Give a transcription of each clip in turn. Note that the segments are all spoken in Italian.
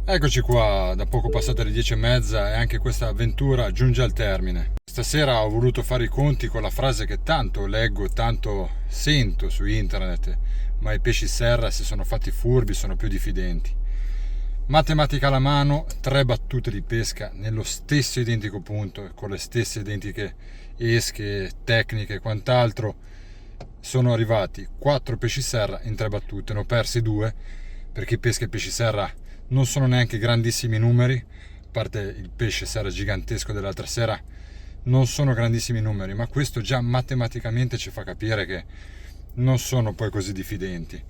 Eccoci qua, da poco passate le 10:30 e anche questa avventura giunge al termine. Stasera ho voluto fare i conti con la frase che tanto leggo, tanto sento su internet, ma i pesci serra si sono fatti furbi, sono più diffidenti. Matematica alla mano, 3 battute di pesca nello stesso identico punto, con le stesse identiche esche, tecniche e quant'altro. Sono arrivati 4 pesci serra in 3 battute, ne ho persi 2 perché i pesca e pesci serra non sono neanche grandissimi numeri, a parte il pesce serra gigantesco dell'altra sera, non sono grandissimi numeri, ma questo già matematicamente ci fa capire che non sono poi così diffidenti.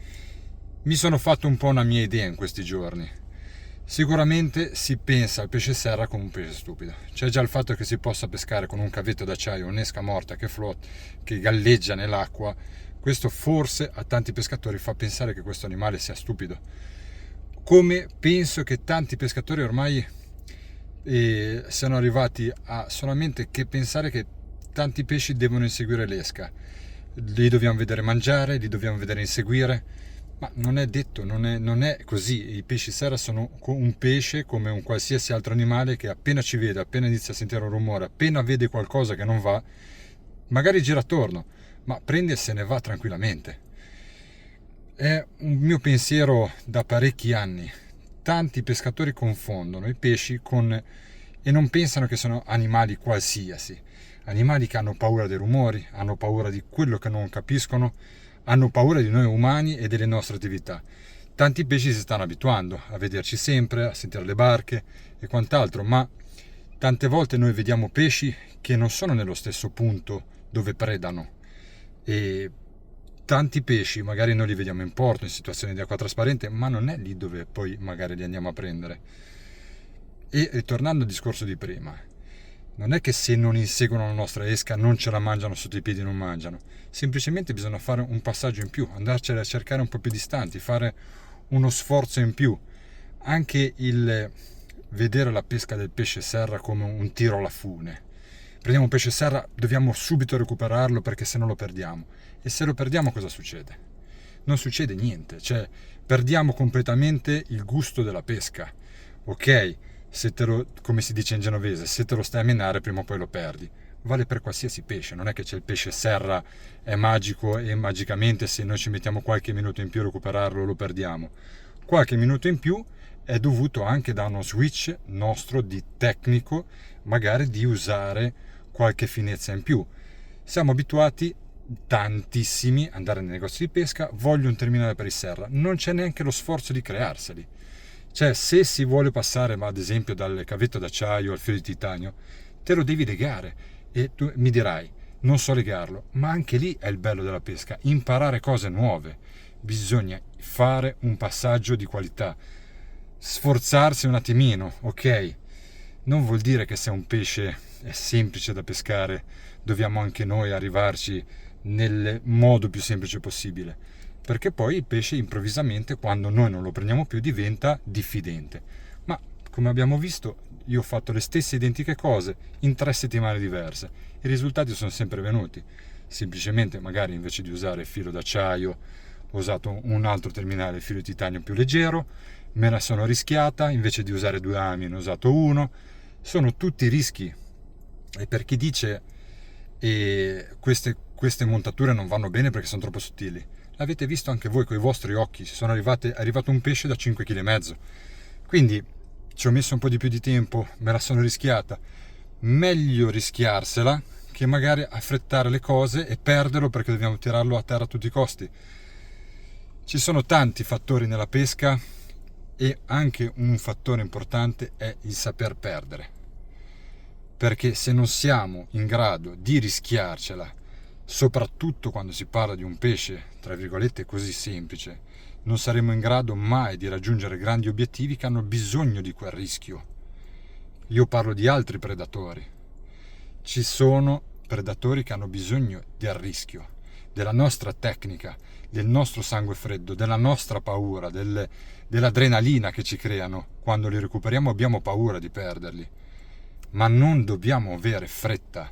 Mi sono fatto un po' una mia idea in questi giorni. Sicuramente si pensa al pesce serra come un pesce stupido. C'è già il fatto che si possa pescare con un cavetto d'acciaio, un'esca morta che galleggia nell'acqua. Questo forse a tanti pescatori fa pensare che questo animale sia stupido. Come penso che tanti pescatori ormai siano arrivati a solamente che pensare che tanti pesci devono inseguire l'esca. Li dobbiamo vedere mangiare, li dobbiamo vedere inseguire. Ma non è detto, non è così. I pesci serra sono un pesce come un qualsiasi altro animale che appena ci vede, appena inizia a sentire un rumore, appena vede qualcosa che non va, magari gira attorno, ma prende e se ne va tranquillamente. È un mio pensiero da parecchi anni. Tanti pescatori confondono i pesci e non pensano che sono animali qualsiasi. Animali che hanno paura dei rumori, hanno paura di quello che non capiscono, hanno paura di noi umani e delle nostre attività. Tanti pesci si stanno abituando a vederci sempre, a sentire le barche e quant'altro, ma tante volte noi vediamo pesci che non sono nello stesso punto dove predano e tanti pesci magari noi li vediamo in porto, in situazioni di acqua trasparente, ma non è lì dove poi magari li andiamo a prendere. E ritornando al discorso di prima, non è che se non inseguono la nostra esca non ce la mangiano sotto i piedi, non mangiano. Semplicemente bisogna fare un passaggio in più, andarcene a cercare un po' più distanti, fare uno sforzo in più. Anche il vedere la pesca del pesce serra come un tiro alla fune. Prendiamo un pesce serra, dobbiamo subito recuperarlo perché se no lo perdiamo. E se lo perdiamo cosa succede? Non succede niente, cioè perdiamo completamente il gusto della pesca. Ok, come si dice in genovese, se te lo stai a menare prima o poi lo perdi. Vale per qualsiasi pesce, non è che c'è il pesce serra, è magico e magicamente se noi ci mettiamo qualche minuto in più a recuperarlo lo perdiamo. Qualche minuto in più è dovuto anche da uno switch nostro di tecnico, magari di usare qualche finezza in più. Siamo abituati tantissimi ad andare nei negozi di pesca, voglio un terminale per il serra, non c'è neanche lo sforzo di crearseli. Cioè, se si vuole passare, ad esempio, dal cavetto d'acciaio al filo di titanio, te lo devi legare. E tu mi dirai, non so legarlo, ma anche lì è il bello della pesca, imparare cose nuove. Bisogna fare un passaggio di qualità, sforzarsi un attimino, ok? Non vuol dire che se un pesce è semplice da pescare, dobbiamo anche noi arrivarci nel modo più semplice possibile. Perché poi il pesce improvvisamente, quando noi non lo prendiamo più, diventa diffidente. Ma come abbiamo visto, io ho fatto le stesse identiche cose in 3 settimane diverse. I risultati sono sempre venuti. Semplicemente, magari invece di usare filo d'acciaio, ho usato un altro terminale filo di titanio più leggero, me la sono rischiata, invece di usare 2 ami ne ho usato uno. Sono tutti rischi. E per chi dice queste montature non vanno bene perché sono troppo sottili, l'avete visto anche voi con i vostri occhi, è arrivato un pesce da 5,5 kg. Quindi ci ho messo un po' di più di tempo, me la sono rischiata. Meglio rischiarsela che magari affrettare le cose e perderlo perché dobbiamo tirarlo a terra a tutti i costi. Ci sono tanti fattori nella pesca e anche un fattore importante è il saper perdere. Perché se non siamo in grado di rischiarcela, soprattutto quando si parla di un pesce, tra virgolette, così semplice, non saremo in grado mai di raggiungere grandi obiettivi che hanno bisogno di quel rischio. Io parlo di altri predatori. Ci sono predatori che hanno bisogno del rischio, della nostra tecnica, del nostro sangue freddo, della nostra paura, dell'adrenalina che ci creano. Quando li recuperiamo abbiamo paura di perderli. Ma non dobbiamo avere fretta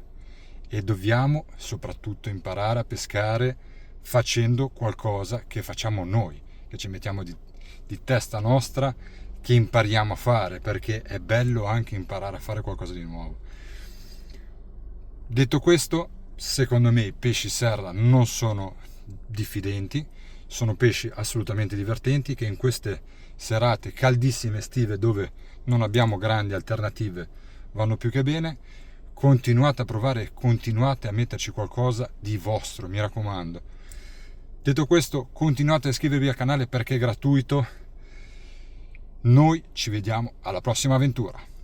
e dobbiamo soprattutto imparare a pescare facendo qualcosa che facciamo noi, che ci mettiamo di testa nostra, che impariamo a fare, perché è bello anche imparare a fare qualcosa di nuovo. Detto questo, secondo me i pesci serra non sono diffidenti, sono pesci assolutamente divertenti che in queste serate caldissime estive dove non abbiamo grandi alternative vanno più che bene. Continuate a provare e continuate a metterci qualcosa di vostro, mi raccomando. Detto questo, continuate a iscrivervi al canale perché è gratuito. Noi ci vediamo alla prossima avventura.